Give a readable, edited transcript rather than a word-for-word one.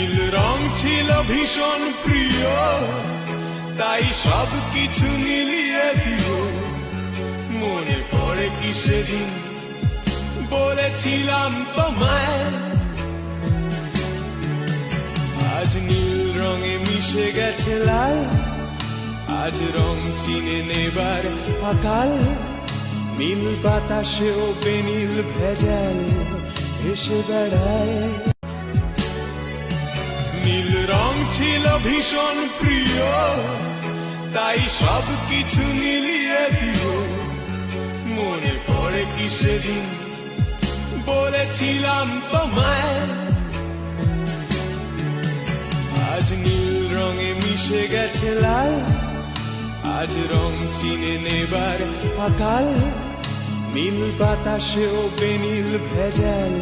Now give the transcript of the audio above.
নীল রং ছিল ভীষণ প্রিয়, তাই সব কিছু মিলিয়ে দিল। মনে পড়ে কি সেদিন বলেছিলাম তোমায়, আজ নীল রঙে মিশে গেছে লাল, আজ রং চিনে নেবার আকাল। নীল বাতাসেও বেনীল ভেজাল এসে বেড়ায়। নীল রং ছিল ভীষণ প্রিয়, তাই সব কিছু মিলিয়ে দিল। মনে পড়ে কি সেদিন বলেছিলাম তোমায়, আজ নীল রঙে মিশে গেছে লাল, আজ রং চিনে নেবার আকাল। নীল বাতাসেও বেনীল ভেজাল